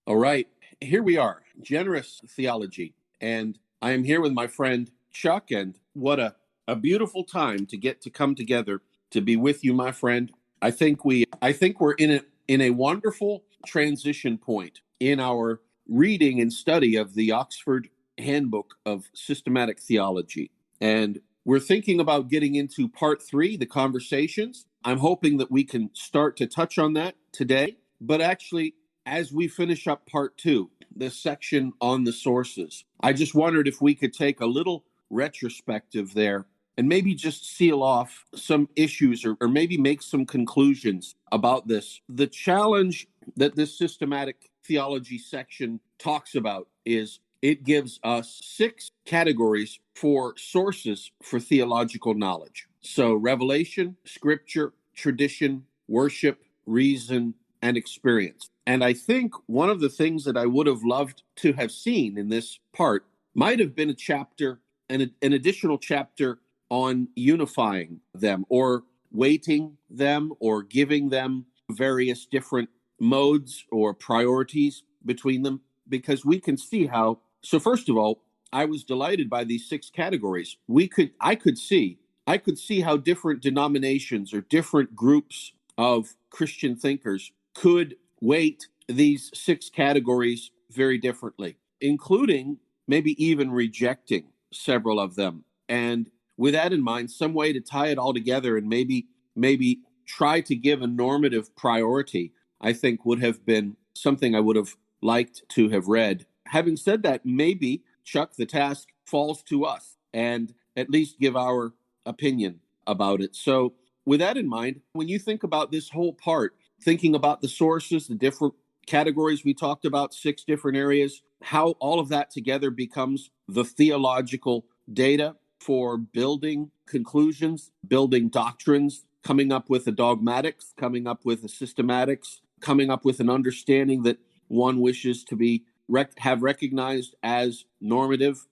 All right, here we are, Generous Theology. And I am here with my friend Chuck, and what a beautiful time to get to come together to be with you, my friend. I think we're in a wonderful transition point in our reading and study of the Oxford Handbook of Systematic Theology. And we're thinking about getting into part 3, the conversations. I'm hoping that we can start to touch on that today, but actually as we finish up part 2, this section on the sources, I just wondered if we could take a little retrospective there and maybe just seal off some issues or maybe make some conclusions about this. The challenge that this systematic theology section talks about is it gives us 6 categories for sources for theological knowledge. So revelation, scripture, tradition, worship, reason, and experience. And I think one of the things that I would have loved to have seen in this part might have been a chapter, an additional chapter on unifying them or weighting them or giving them various different modes or priorities between them, because we can see how. So first of all, I was delighted by these 6 categories. I could see how different denominations or different groups of Christian thinkers could weight these 6 categories very differently, including maybe even rejecting several of them. And with that in mind, some way to tie it all together and maybe try to give a normative priority, I think would have been something I would have liked to have read. Having said that, maybe, Chuck, the task falls to us and at least give our opinion about it. So with that in mind, when you think about this whole part, thinking about the sources, the different categories we talked about, 6 different areas, how all of that together becomes the theological data for building conclusions, building doctrines, coming up with a dogmatics, coming up with a systematics, coming up with an understanding that one wishes to be have recognized as normative.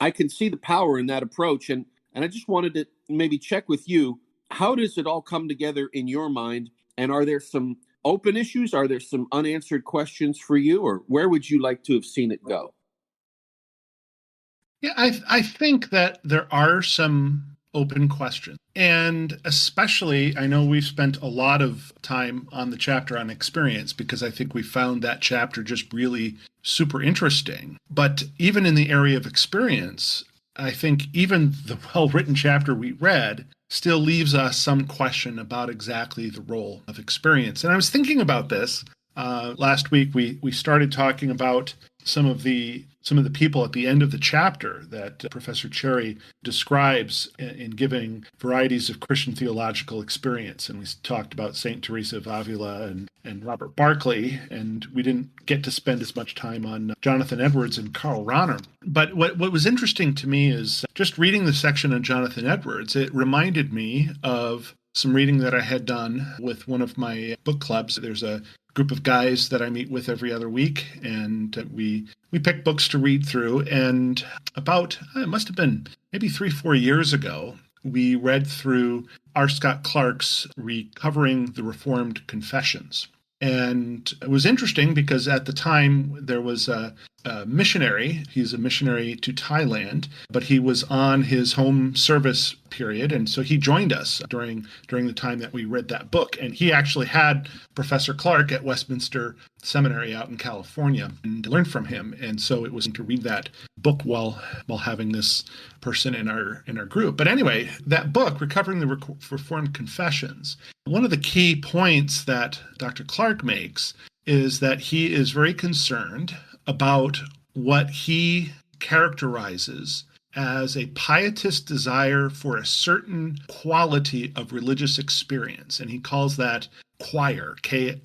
I can see the power in that approach, and I just wanted to maybe check with you, how does it all come together in your mind? And are there some open issues? Are there some unanswered questions for you? Or where would you like to have seen it go? Yeah, I think that there are some open questions. And especially, I know we've spent a lot of time on the chapter on experience because I think we found that chapter just really super interesting. But even in the area of experience, I think even the well-written chapter we read still leaves us some question about exactly the role of experience. And I was thinking about this last week. We started talking about some of the people at the end of the chapter that Professor Cherry describes in giving varieties of Christian theological experience. And we talked about St. Teresa of Avila and Robert Barclay, and we didn't get to spend as much time on Jonathan Edwards and Karl Rahner. But what was interesting to me is just reading the section on Jonathan Edwards, it reminded me of some reading that I had done with one of my book clubs. There's a group of guys that I meet with every other week, and we pick books to read through. And about, it must have been maybe 3-4 years ago, we read through R. Scott Clark's Recovering the Reformed Confessions. And it was interesting because at the time there was a missionary. He's a missionary to Thailand, but he was on his home service period, and so he joined us during the time that we read that book. And he actually had Professor Clark at Westminster Seminary out in California and learned from him. And so it was to read that book while having this person in our group. But anyway, that book, Recovering the Reformed Confessions, one of the key points that Dr. Clark makes is that he is very concerned about what he characterizes as a pietist desire for a certain quality of religious experience. And he calls that quire, Qire,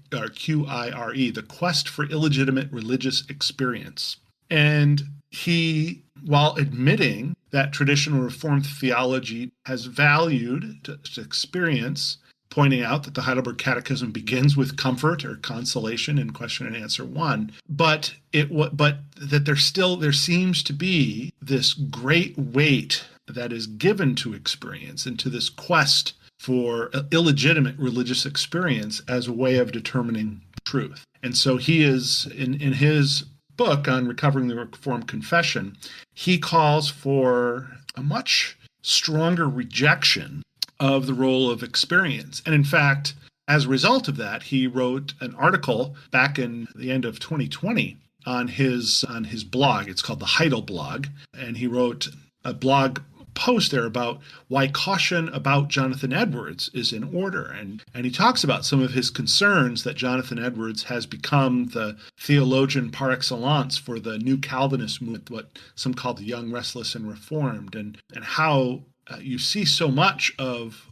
the quest for illegitimate religious experience. And he, while admitting that traditional Reformed theology has valued to experience, pointing out that the Heidelberg Catechism begins with comfort or consolation in question and answer 1, but that there seems to be this great weight that is given to experience and to this quest for illegitimate religious experience as a way of determining truth. And so he is, in his book on Recovering the Reformed Confession, he calls for a much stronger rejection of the role of experience. And in fact, as a result of that, he wrote an article back in the end of 2020 on his blog. It's called the Heidel blog. And he wrote a blog post there about why caution about Jonathan Edwards is in order. And he talks about some of his concerns that Jonathan Edwards has become the theologian par excellence for the new Calvinist movement, what some call the young, restless, and reformed, and how you see so much of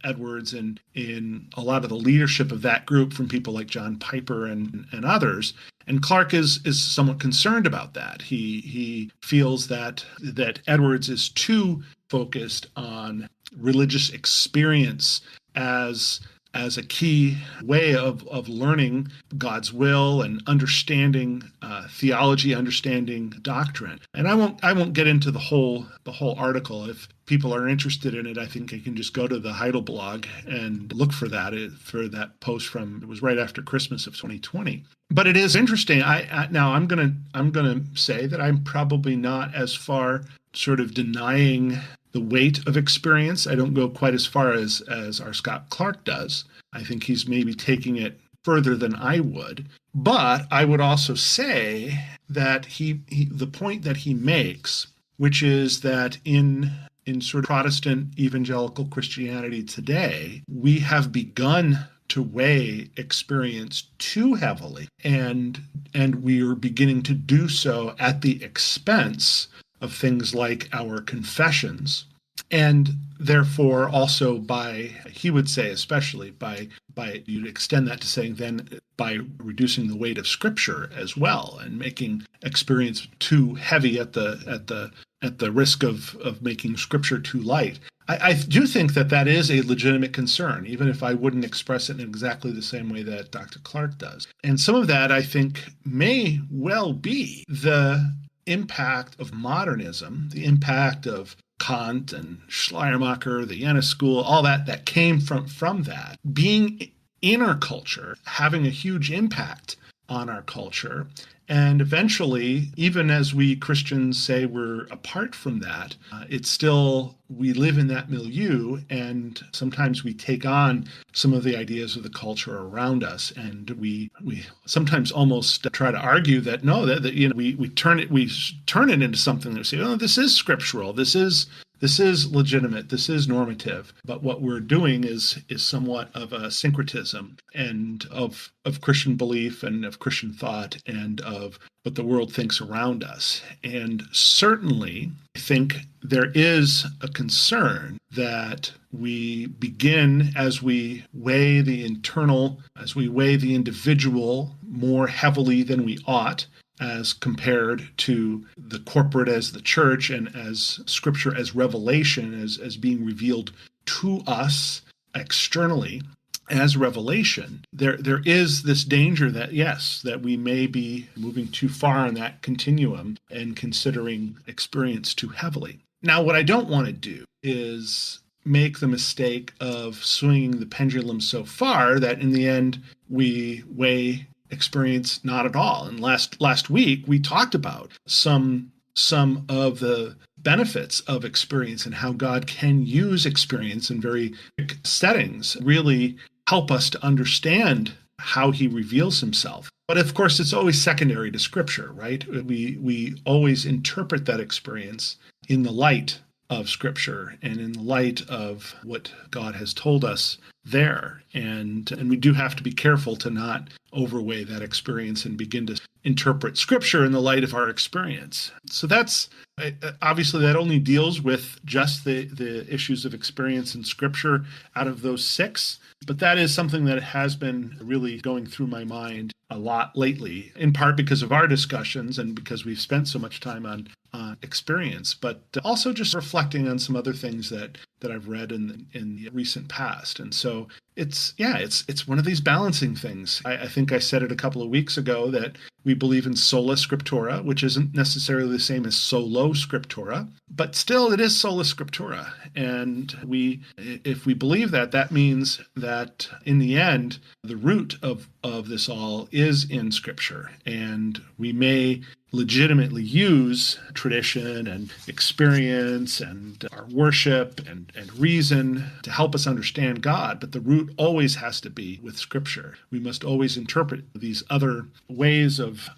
Edwards in a lot of the leadership of that group from people like John Piper and others. And Clark is somewhat concerned about that. He feels that Edwards is too focused on religious experience as a key way of learning God's will and understanding theology, understanding doctrine. And I won't get into the whole article. If people are interested in it, I think I can just go to the Heidel blog and look for that post from, it was right after Christmas of 2020. But it is interesting. Now I'm gonna say that I'm probably not as far sort of denying the weight of experience. I don't go quite as far as our Scott Clark does. I think he's maybe taking it further than I would. But I would also say that the point that he makes, which is that in sort of Protestant evangelical Christianity today, we have begun to weigh experience too heavily, and we are beginning to do so at the expense of things like our confessions, and therefore also he would say especially by you'd extend that to saying then by reducing the weight of Scripture as well, and making experience too heavy at the risk of making Scripture too light. I do think that is a legitimate concern, even if I wouldn't express it in exactly the same way that Dr. Clark does. And some of that, I think, may well be the impact of modernism, the impact of Kant and Schleiermacher, the Jena school, all that came from that. Being in our culture, having a huge impact on our culture. And eventually, even as we Christians say we're apart from that, it's still, we live in that milieu, and sometimes we take on some of the ideas of the culture around us, and we sometimes almost try to argue that no, that we turn it into something that we say, oh, this is scriptural, this is legitimate, this is normative. But what we're doing is somewhat of a syncretism and of Christian belief and of Christian thought and of what the world thinks around us. And certainly, I think there is a concern that we begin, as we weigh the individual more heavily than we ought, as compared to the corporate as the church, and as Scripture as revelation, as being revealed to us externally as revelation, there is this danger that we may be moving too far on that continuum and considering experience too heavily. Now, what I don't want to do is make the mistake of swinging the pendulum so far that in the end we weigh experience not at all. And last week we talked about some of the benefits of experience and how God can use experience in very settings, really help us to understand how he reveals himself. But of course, it's always secondary to Scripture, right? We always interpret that experience in the light of Scripture and in the light of what God has told us there. And we do have to be careful to not overweigh that experience and begin to interpret Scripture in the light of our experience. So that's obviously that only deals with just the issues of experience in Scripture out of those 6. But that is something that has been really going through my mind a lot lately, in part because of our discussions and because we've spent so much time on experience, but also just reflecting on some other things that I've read in the recent past. And so So it's one of these balancing things. I think I said it a couple of weeks ago that we believe in sola scriptura, which isn't necessarily the same as solo scriptura, but still it is sola scriptura. And if we believe that, that means that in the end, the root of this all is in Scripture. And we may legitimately use tradition and experience and our worship and reason to help us understand God, but the root always has to be with Scripture. We must always interpret these other ways of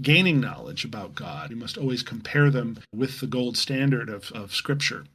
gaining knowledge about God. We must always compare them with the gold standard of Scripture.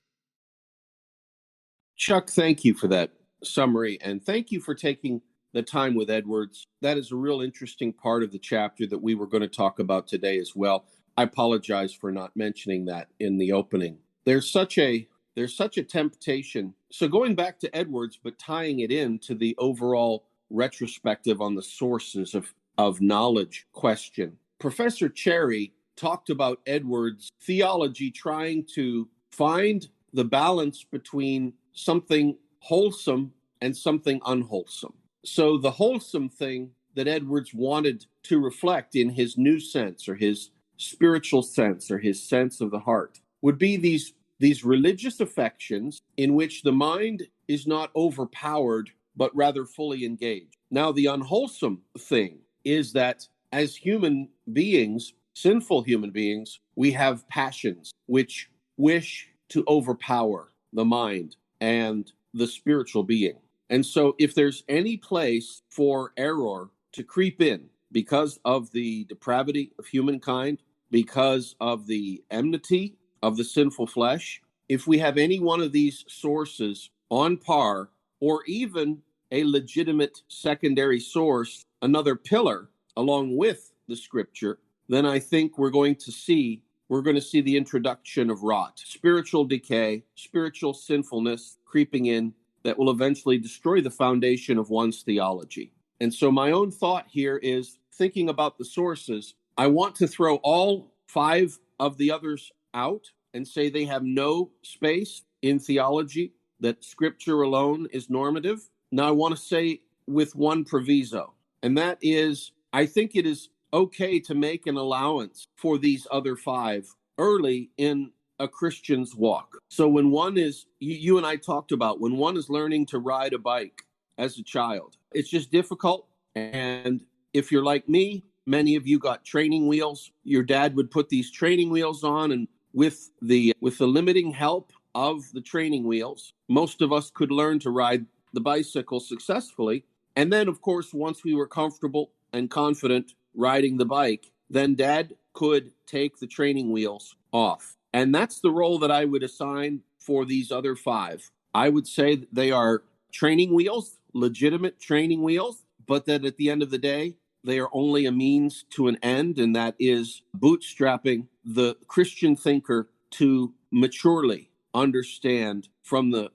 Chuck, thank you for that summary, and thank you for taking the time with Edwards. That is a real interesting part of the chapter that we were going to talk about today as well. I apologize for not mentioning that in the opening. There's such a temptation. So going back to Edwards, but tying it into the overall retrospective on the sources of knowledge question. Professor Cherry talked about Edwards' theology trying to find the balance between something wholesome and something unwholesome. So the wholesome thing that Edwards wanted to reflect in his new sense or his spiritual sense or his sense of the heart would be these religious affections in which the mind is not overpowered, but rather fully engaged. Now, the unwholesome thing is that as human beings, sinful human beings, we have passions which wish to overpower the mind and the spiritual being. And so if there's any place for error to creep in because of the depravity of humankind, because of the enmity of the sinful flesh, if we have any one of these sources on par, or even a legitimate secondary source, another pillar along with the Scripture, then I think we're going to see the introduction of rot, spiritual decay, spiritual sinfulness creeping in that will eventually destroy the foundation of one's theology. And so my own thought here is, thinking about the sources, I want to throw all 5 of the others out and say they have no space in theology, that Scripture alone is normative. Now I want to say with one proviso, and that is, I think it is okay to make an allowance for these other 5 early in a Christian's walk. So when one is, you and I talked about, when one is learning to ride a bike as a child, it's just difficult. And if you're like me, many of you got training wheels. Your dad would put these training wheels on, and with the limiting help of the training wheels, most of us could learn to ride the bicycle successfully. And then, of course, once we were comfortable and confident riding the bike, then Dad could take the training wheels off. And that's the role that I would assign for these other 5. I would say that they are training wheels, legitimate training wheels, but that at the end of the day, they are only a means to an end, and that is bootstrapping the Christian thinker to maturely understand from the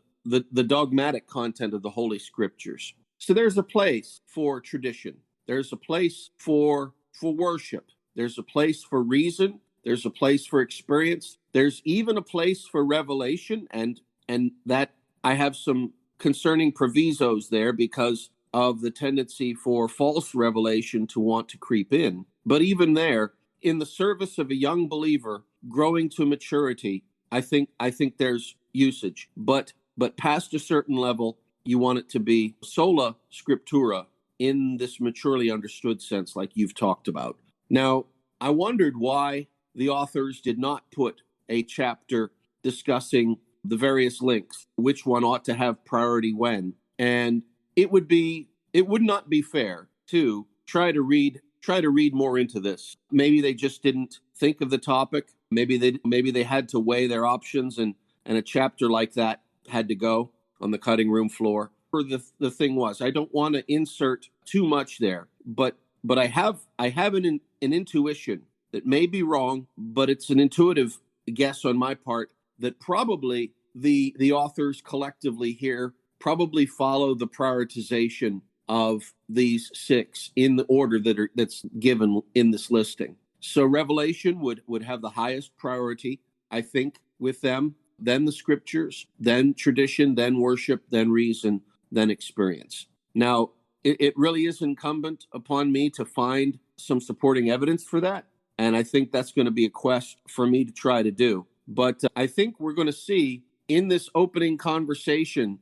dogmatic content of the Holy Scriptures. So there's a place for tradition. There's a place for worship. There's a place for reason. There's a place for experience. There's even a place for revelation, and that I have some concerning provisos there because of the tendency for false revelation to want to creep in. But even there, in the service of a young believer growing to maturity, I think there's usage. But past a certain level, you want it to be sola scriptura in this maturely understood sense, like you've talked about. Now, I wondered why the authors did not put a chapter discussing the various links, which one ought to have priority when. And it would not be fair to try to read more into this. Maybe they just didn't think of the topic. Maybe they had to weigh their options, and a chapter like that had to go on the cutting room floor. Or the thing was, I don't want to insert too much there, but I have an intuition that may be wrong, but it's an intuitive guess on my part that probably the authors collectively here probably follow the prioritization of these 6 in the order that's given in this listing. So Revelation would have the highest priority, I think, with them, then the Scriptures, then tradition, then worship, then reason, than experience. Now, it really is incumbent upon me to find some supporting evidence for that. And I think that's going to be a quest for me to try to do. But I think we're going to see in this opening conversation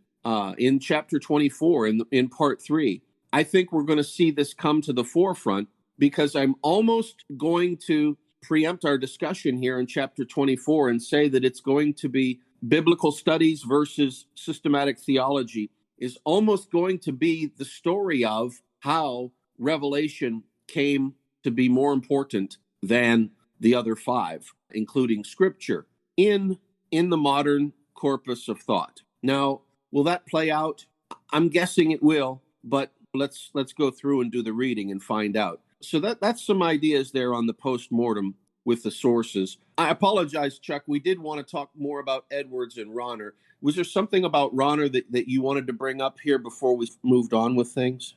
in chapter 24, in part 3, I think we're going to see this come to the forefront, because I'm almost going to preempt our discussion here in chapter 24 and say that it's going to be biblical studies versus systematic theology is almost going to be the story of how Revelation came to be more important than the other 5, including Scripture, in the modern corpus of thought. Now, will that play out? I'm guessing it will, but let's go through and do the reading and find out. So that's some ideas there on the post-mortem with the sources. I apologize, Chuck. We did want to talk more about Edwards and Ronner. Was there something about Ronner that you wanted to bring up here before we moved on with things?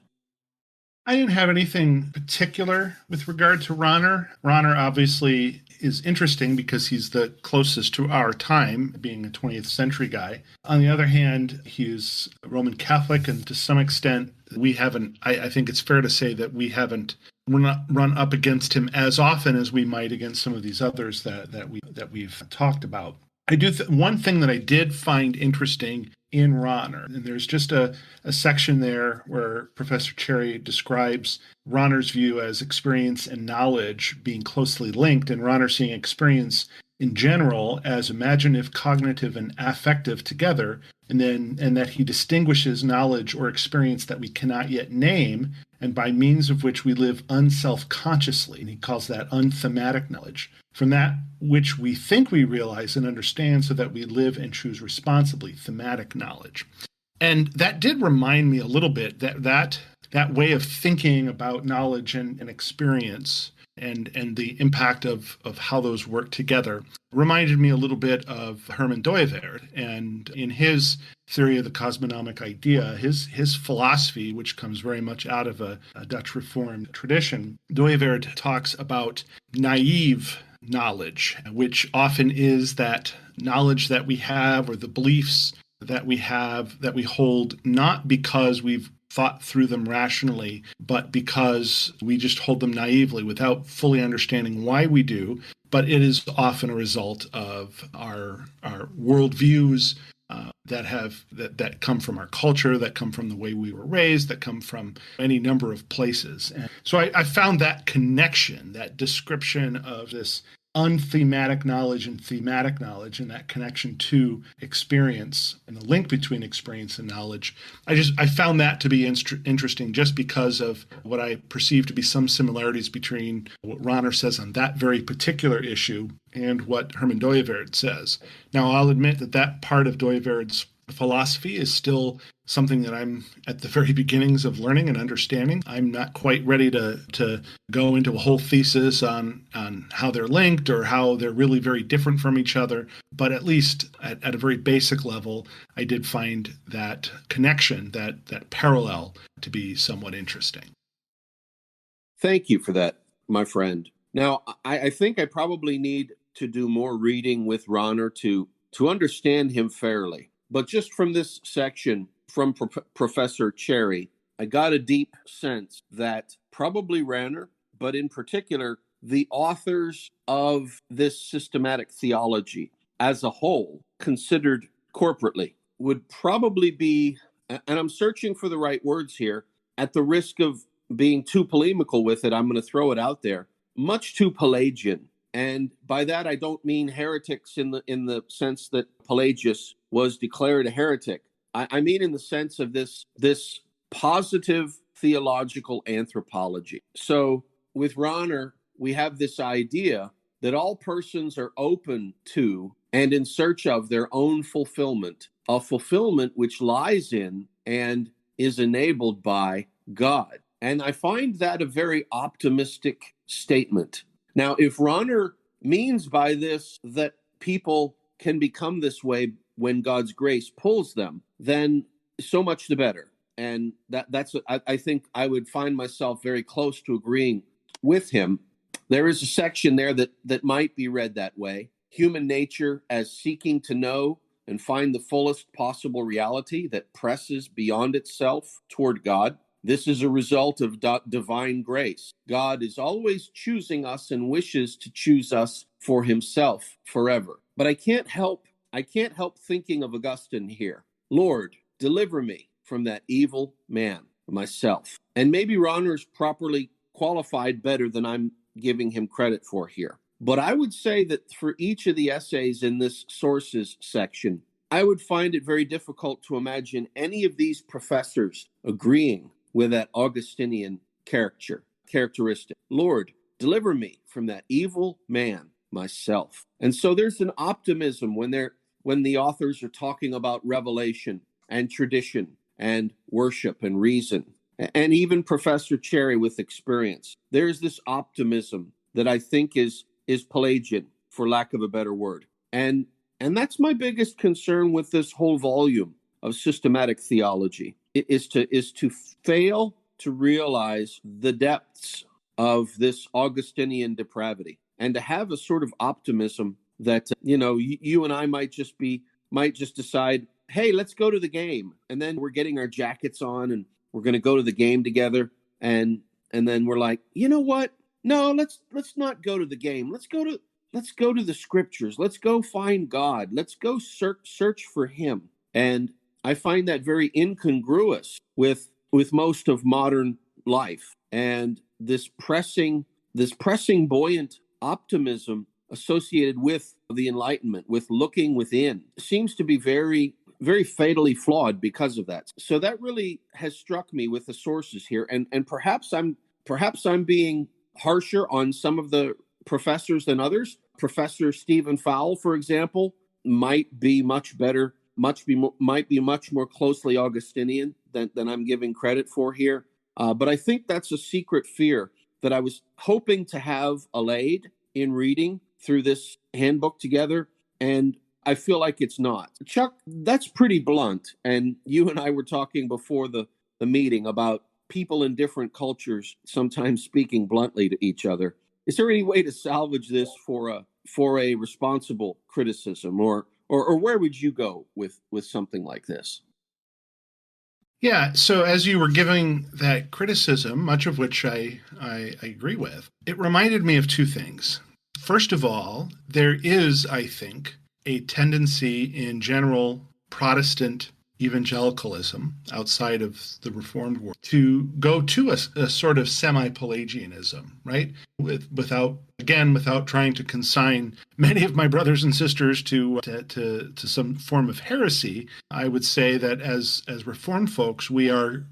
I didn't have anything particular with regard to Ronner. Ronner obviously is interesting because he's the closest to our time, being a 20th century guy. On the other hand, he's Roman Catholic, and to some extent, we haven't, I think it's fair to say that we haven't run up against him as often as we might against some of these others that we've talked about. I do one thing that I did find interesting in Ronner, and there's just a section there where Professor Cherry describes Ronner's view as experience and knowledge being closely linked, and Ronner seeing experience in general as imaginative, cognitive, and affective together, and that he distinguishes knowledge or experience that we cannot yet name, and by means of which we live unself-consciously, and he calls that unthematic knowledge, from that which we think we realize and understand, so that we live and choose responsibly, thematic knowledge. And that did remind me a little bit that way of thinking about knowledge and experience and the impact of how those work together reminded me a little bit of Herman Dooyeweerd. And in his theory of the cosmonomic idea, his philosophy, which comes very much out of a Dutch Reformed tradition, Dooyeweerd talks about naive knowledge, which often is that knowledge that we have, or the beliefs that we have, that we hold, not because we've thought through them rationally, but because we just hold them naively without fully understanding why we do. But it is often a result of our worldviews that come from our culture, that come from the way we were raised, that come from any number of places. And so I found that connection, that description of this unthematic knowledge and thematic knowledge, and that connection to experience and the link between experience and knowledge. I found that to be interesting just because of what I perceive to be some similarities between what Ronner says on that very particular issue and what Herman Dooyeweerd says. Now, I'll admit that part of Dooyeweerd's philosophy is still something that I'm at the very beginnings of learning and understanding. I'm not quite ready to go into a whole thesis on how they're linked or how they're really very different from each other. But at least at a very basic level, I did find that connection, that parallel, to be somewhat interesting. Thank you for that, my friend. Now, I think I probably need to do more reading with Ronner to understand him fairly. But just from this section, from Professor Cherry, I got a deep sense that probably Ronner, but in particular, the authors of this systematic theology as a whole, considered corporately, would probably be, and I'm searching for the right words here, at the risk of being too polemical with it, I'm going to throw it out there, much too Pelagian. And by that, I don't mean heretics in the sense that Pelagius was declared a heretic. I mean in the sense of this positive theological anthropology. So with Ronner, we have this idea that all persons are open to and in search of their own fulfillment, a fulfillment which lies in and is enabled by God. And I find that a very optimistic statement. Now, if Ronner means by this that people can become this way when God's grace pulls them, then so much the better. And I think I would find myself very close to agreeing with him. There is a section there that might be read that way. Human nature as seeking to know and find the fullest possible reality that presses beyond itself toward God. This is a result of divine grace. God is always choosing us and wishes to choose us for himself forever. But I can't help thinking of Augustine here. Lord, deliver me from that evil man, myself. And maybe Ronner's properly qualified better than I'm giving him credit for here. But I would say that for each of the essays in this sources section, I would find it very difficult to imagine any of these professors agreeing with that Augustinian characteristic. Lord, deliver me from that evil man, myself. And so there's an optimism when the authors are talking about revelation and tradition and worship and reason, and even Professor Cherry with experience. There's this optimism that I think is Pelagian, for lack of a better word. And that's my biggest concern with this whole volume of systematic theology, is to fail to realize the depths of this Augustinian depravity, and to have a sort of optimism that, you and I might just decide, hey, let's go to the game. And then we're getting our jackets on and we're going to go to the game together. And then we're like, you know what? No, let's not go to the game. Let's go to the scriptures. Let's go find God. Let's go search for him. And I find that very incongruous with most of modern life. And this pressing buoyant optimism associated with the Enlightenment, with looking within, seems to be very, very fatally flawed because of that. So that really has struck me with the sources here. And perhaps I'm being harsher on some of the professors than others. Professor Stephen Fowle, for example, might be much more closely Augustinian than I'm giving credit for here. But I think that's a secret fear that I was hoping to have allayed in reading through this handbook together, and I feel like it's not. Chuck, that's pretty blunt, and you and I were talking before the meeting about people in different cultures sometimes speaking bluntly to each other. Is there any way to salvage this for a responsible criticism, or where would you go with something like this? Yeah, so as you were giving that criticism, much of which I agree with, it reminded me of two things. First of all, there is, I think, a tendency in general Protestant evangelicalism outside of the Reformed world to go to a sort of semi-Pelagianism, right? Without trying to consign many of my brothers and sisters to some form of heresy, I would say that as Reformed folks, we are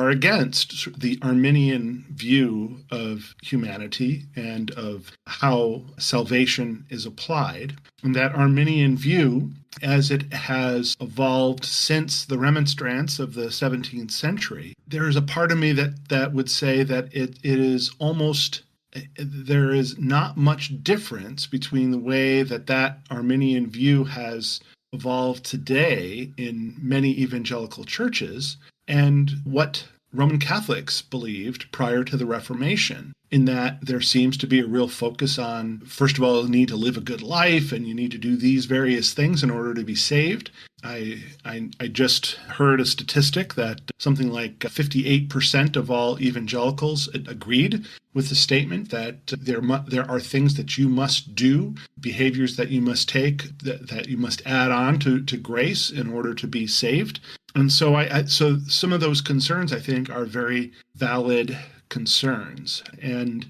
against the Arminian view of humanity and of how salvation is applied. And that Arminian view, as it has evolved since the Remonstrance of the 17th century, there is a part of me that would say that it is almost, there is not much difference between the way that Arminian view has evolved today in many evangelical churches and what Roman Catholics believed prior to the Reformation, in that there seems to be a real focus on, first of all, the need to live a good life, and you need to do these various things in order to be saved. I just heard a statistic that something like 58% of all evangelicals agreed with the statement that there are things that you must do, behaviors that you must take, that you must add on to grace in order to be saved. And so so some of those concerns, I think, are very valid concerns. And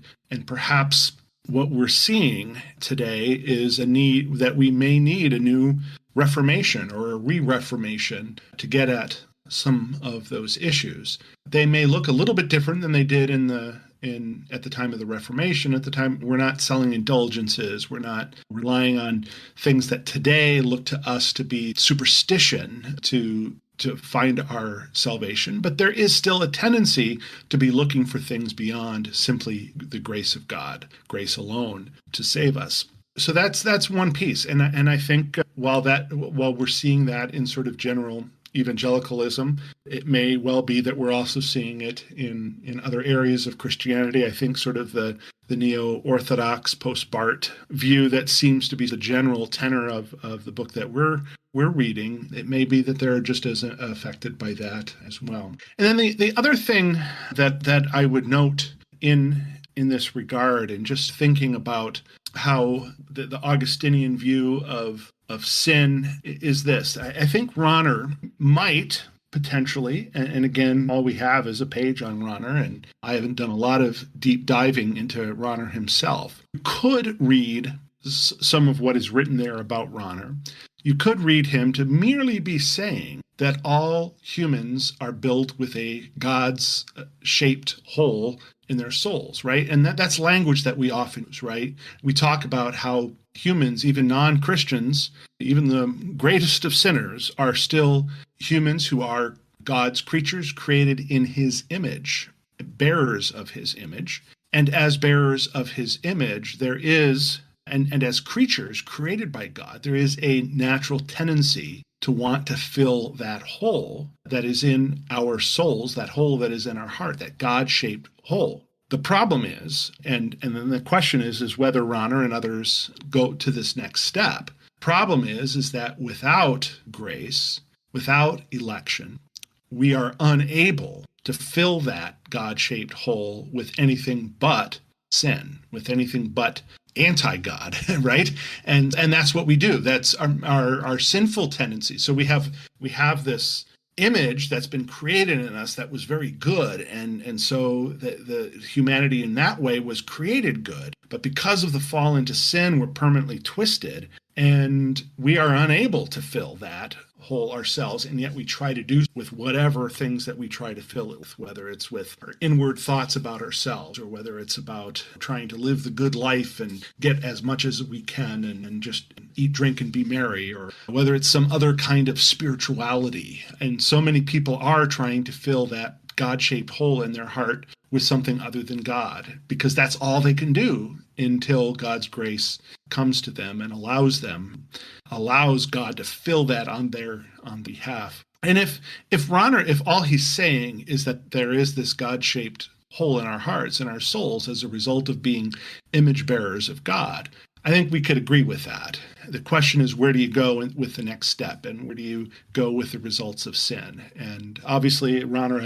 perhaps what we're seeing today is a need that we may need a new Reformation or a re-Reformation to get at some of those issues. They may look a little bit different than they did at the time of the Reformation. At the time, we're not selling indulgences. We're not relying on things that today look to us to be superstition to find our salvation. But there is still a tendency to be looking for things beyond simply the grace of God, grace alone, to save us. So that's one piece. And I think while we're seeing that in sort of general evangelicalism, it may well be that we're also seeing it in other areas of Christianity. I think sort of the the neo-Orthodox post-Barth view that seems to be the general tenor of the book that we're reading. It may be that they're just as affected by that as well. And then the other thing that I would note in this regard, and just thinking about how the Augustinian view of sin is this. I think Rahner might potentially, and again, all we have is a page on Rahner, and I haven't done a lot of deep diving into Rahner himself. You could read some of what is written there about Rahner. You could read him to merely be saying that all humans are built with a God's shaped hole in their souls, right? And that's language that we often use, right? We talk about how humans, even non-Christians, even the greatest of sinners, are still humans who are God's creatures created in his image, bearers of his image. And as bearers of his image, there is, and as creatures created by God, there is a natural tendency to want to fill that hole that is in our souls, that hole that is in our heart, that God-shaped hole. The problem is, and then the question is whether Rahner and others go to this next step. Problem is that without grace, without election, we are unable to fill that God-shaped hole with anything but sin, with anything but anti-God, right? And that's what we do. That's our sinful tendency. So we have this image that's been created in us that was very good, and so the humanity in that way was created good. But because of the fall into sin, we're permanently twisted, and we are unable to fill that hole ourselves, and yet we try to do with whatever things that we try to fill it with, whether it's with our inward thoughts about ourselves, or whether it's about trying to live the good life and get as much as we can and just eat, drink, and be merry, or whether it's some other kind of spirituality. And so many people are trying to fill that God-shaped hole in their heart with something other than God, because that's all they can do until God's grace comes to them and allows God to fill that on behalf. And if Rahner, if all he's saying is that there is this God-shaped hole in our hearts and our souls as a result of being image bearers of God, I think we could agree with that. The question is, where do you go with the next step, and where do you go with the results of sin? And obviously, Rahner,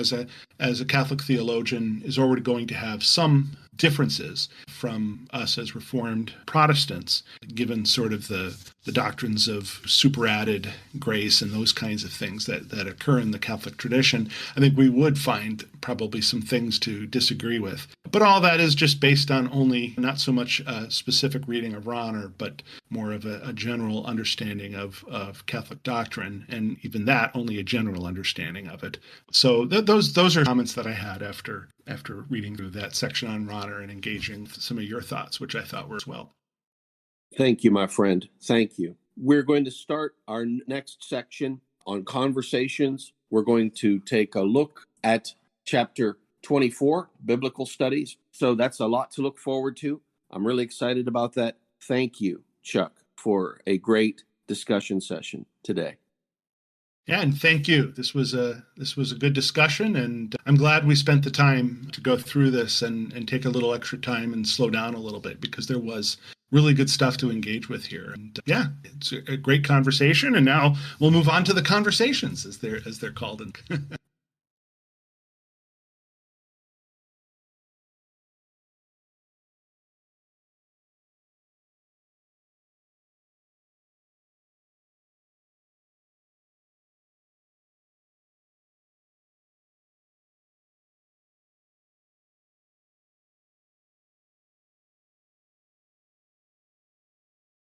as a Catholic theologian, is already going to have some differences from us as Reformed Protestants, given sort of the doctrines of superadded grace and those kinds of things that occur in the Catholic tradition. I think we would find probably some things to disagree with. But all that is just based on only, not so much a specific reading of Rahner, but more of a general understanding of Catholic doctrine, and even that, only a general understanding of it. So those are comments that I had after reading through that section on Rahner and engaging with some of your thoughts, which I thought were as well. Thank you, my friend. Thank you. We're going to start our next section on conversations. We're going to take a look at chapter 24, Biblical Studies. So that's a lot to look forward to. I'm really excited about that. Thank you, Chuck, for a great discussion session today. Yeah, and thank you. This was a good discussion, and I'm glad we spent the time to go through this and take a little extra time and slow down a little bit, because there was really good stuff to engage with here. And yeah, it's a great conversation, and now we'll move on to the conversations as they're called.